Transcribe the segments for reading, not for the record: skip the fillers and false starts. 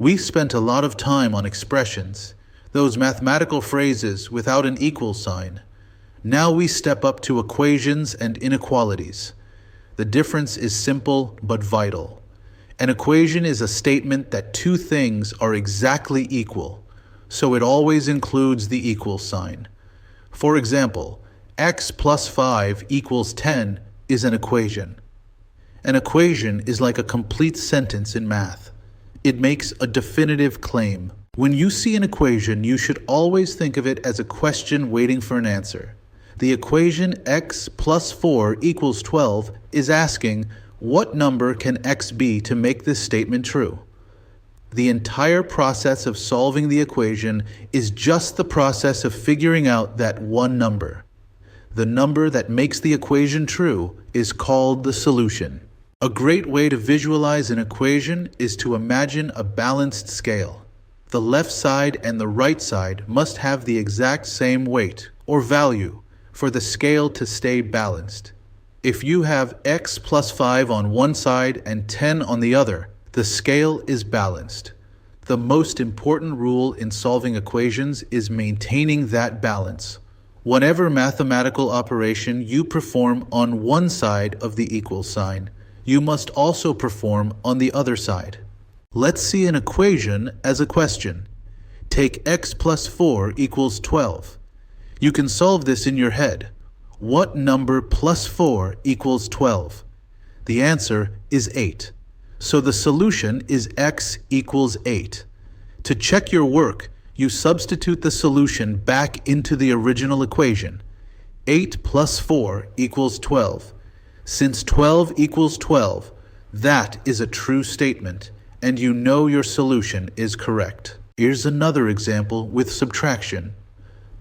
We spent a lot of time on expressions, those mathematical phrases without an equal sign. Now we step up to equations and inequalities. The difference is simple but vital. An equation is a statement that two things are exactly equal, so it always includes the equal sign. For example, x plus 5 equals 10 is an equation. An equation is like a complete sentence in math. It makes a definitive claim. When you see an equation, you should always think of it as a question waiting for an answer. The equation x plus 4 equals 12 is asking, what number can x be to make this statement true? The entire process of solving the equation is just the process of figuring out that one number. The number that makes the equation true is called the solution. A great way to visualize an equation is to imagine a balanced scale. The left side and the right side must have the exact same weight or value for the scale to stay balanced. If you have x plus 5 on one side and 10 on the other, the scale is balanced. The most important rule in solving equations is maintaining that balance. Whatever mathematical operation you perform on one side of the equal sign, you must also perform on the other side. Let's see an equation as a question. Take x plus 4 equals 12. You can solve this in your head. What number plus 4 equals 12? The answer is 8. So the solution is x equals 8. To check your work, you substitute the solution back into the original equation. 8 plus 4 equals 12. Since 12 equals 12, that is a true statement, and you know your solution is correct. Here's another example with subtraction.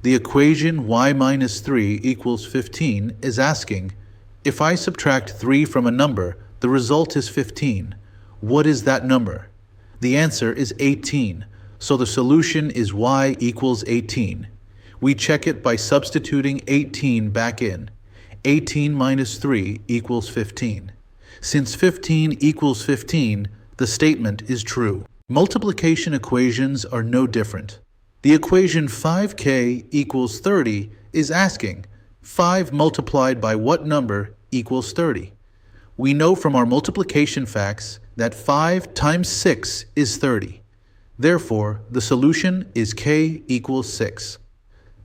The equation y minus 3 equals 15 is asking, if I subtract 3 from a number, the result is 15. What is that number? The answer is 18, so the solution is y equals 18. We check it by substituting 18 back in. 18 minus 3 equals 15. Since 15 equals 15, the statement is true. Multiplication equations are no different. The equation 5k equals 30 is asking, 5 multiplied by what number equals 30? We know from our multiplication facts that 5 times 6 is 30. Therefore, the solution is k equals 6.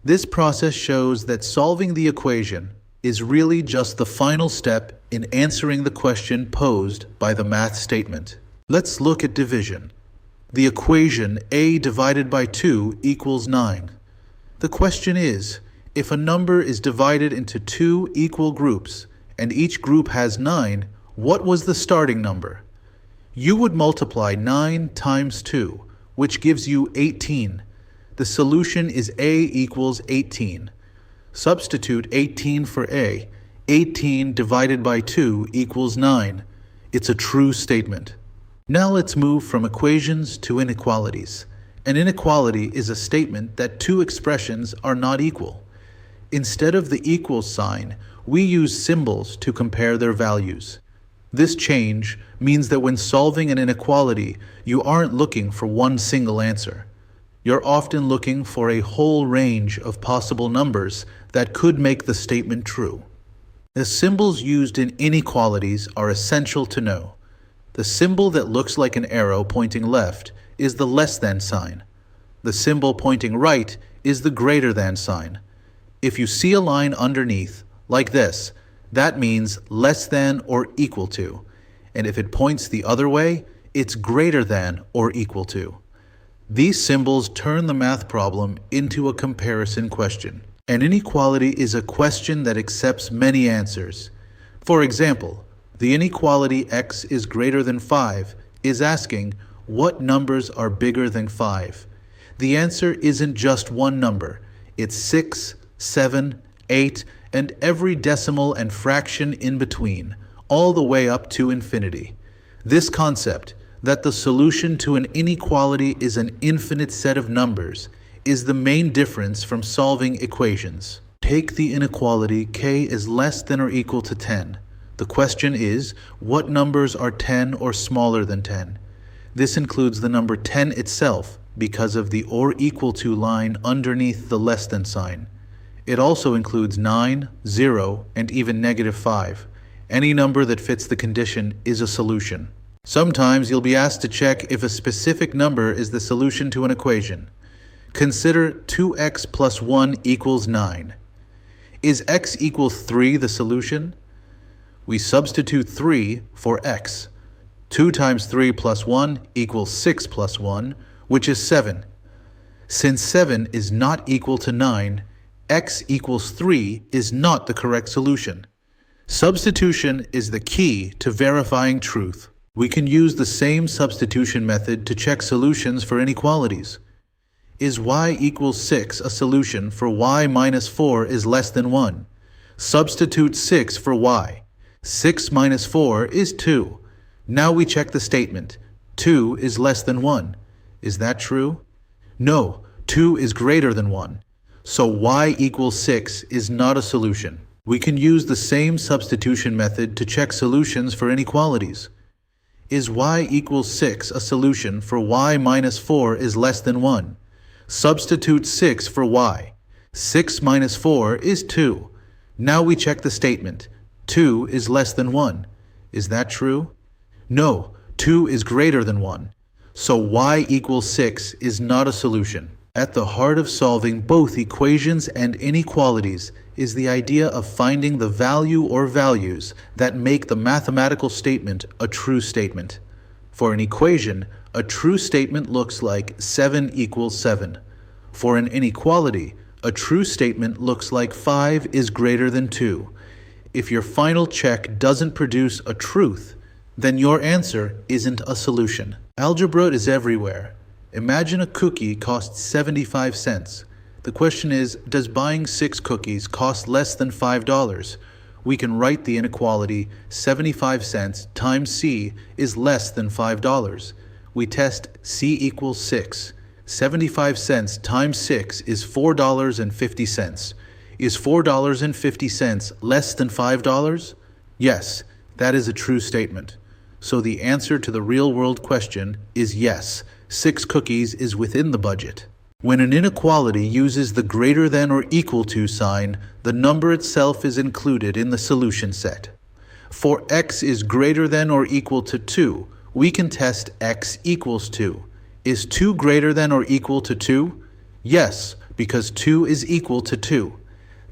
This process shows that solving the equation is really just the final step in answering the question posed by the math statement. Let's look at division. The equation a divided by 2 equals 9. The question is, if a number is divided into two equal groups and each group has 9, what was the starting number? You would multiply 9 times 2, which gives you 18. The solution is a equals 18. Substitute 18 for a. 18 divided by 2 equals 9. It's a true statement. Now let's move from equations to inequalities. An inequality is a statement that two expressions are not equal. Instead of the equal sign, we use symbols to compare their values. This change means that when solving an inequality, you aren't looking for one single answer. You're often looking for a whole range of possible numbers that could make the statement true. The symbols used in inequalities are essential to know. The symbol that looks like an arrow pointing left is the less than sign. The symbol pointing right is the greater than sign. If you see a line underneath, like this, that means less than or equal to. And if it points the other way, it's greater than or equal to. These symbols turn the math problem into a comparison question. An inequality is a question that accepts many answers. For example, the inequality x is greater than 5 is asking, what numbers are bigger than 5? The answer isn't just one number. It's 6, 7, 8, and every decimal and fraction in between, all the way up to infinity. This concept, that the solution to an inequality is an infinite set of numbers, is the main difference from solving equations. Take the inequality k is less than or equal to 10. The question is, what numbers are 10 or smaller than 10? This includes the number 10 itself because of the or equal to line underneath the less than sign. It also includes 9, 0, and even -5. Any number that fits the condition is a solution. Sometimes you'll be asked to check if a specific number is the solution to an equation. Consider 2x plus 1 equals 9. Is x equals 3 the solution? We substitute 3 for x. 2 times 3 plus 1 equals 6 plus 1, which is 7. Since 7 is not equal to 9, x equals 3 is not the correct solution. Substitution is the key to verifying truth. We can use the same substitution method to check solutions for inequalities. Is y equals 6 a solution for y minus 4 is less than 1? Substitute 6 for y. 6 minus 4 is 2. Now we check the statement. 2 is less than 1. Is that true? No, 2 is greater than 1. So y equals 6 is not a solution. We can use the same substitution method to check solutions for inequalities. Is y equals 6 a solution for y minus 4 is less than 1? Substitute 6 for y. 6 minus 4 is 2. Now we check the statement. 2 is less than 1. Is that true? No, 2 is greater than 1. So y equals 6 is not a solution. At the heart of solving both equations and inequalities is the idea of finding the value or values that make the mathematical statement a true statement. For an equation, a true statement looks like 7 equals 7. For an inequality, a true statement looks like 5 is greater than 2. If your final check doesn't produce a truth, then your answer isn't a solution. Algebra is everywhere. Imagine a cookie costs 75 cents. The question is, does buying 6 cookies cost less than $5? We can write the inequality 75 cents times C is less than $5. We test C equals 6. 75 cents times 6 is $4.50. Is $4.50 less than $5? Yes, that is a true statement. So the answer to the real-world question is yes, 6 cookies is within the budget. When an inequality uses the greater than or equal to sign, the number itself is included in the solution set. For x is greater than or equal to 2, we can test x equals 2. Is 2 greater than or equal to 2? Yes, because 2 is equal to 2.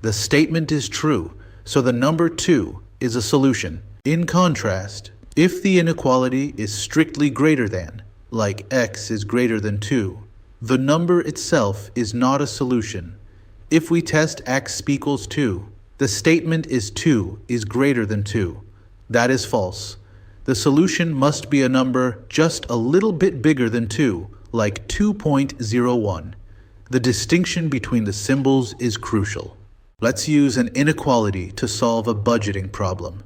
The statement is true, so the number 2 is a solution. In contrast, if the inequality is strictly greater than, like x is greater than 2, the number itself is not a solution. If we test x equals 2, the statement is 2 is greater than 2. That is false. The solution must be a number just a little bit bigger than 2, like 2.01. The distinction between the symbols is crucial. Let's use an inequality to solve a budgeting problem.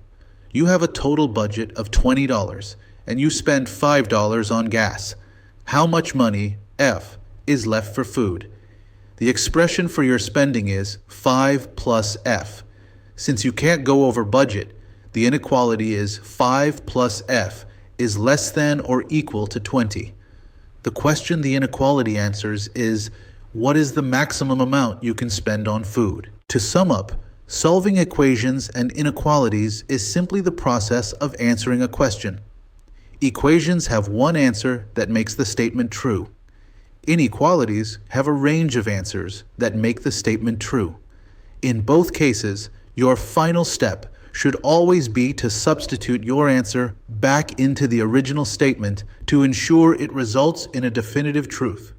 You have a total budget of $20 and you spend $5 on gas. How much money, F, is left for food? The expression for your spending is 5 plus F. Since you can't go over budget, the inequality is 5 plus F is less than or equal to 20. The question the inequality answers is, what is the maximum amount you can spend on food? To sum up, solving equations and inequalities is simply the process of answering a question. Equations have one answer that makes the statement true. Inequalities have a range of answers that make the statement true. In both cases, your final step should always be to substitute your answer back into the original statement to ensure it results in a definitive truth.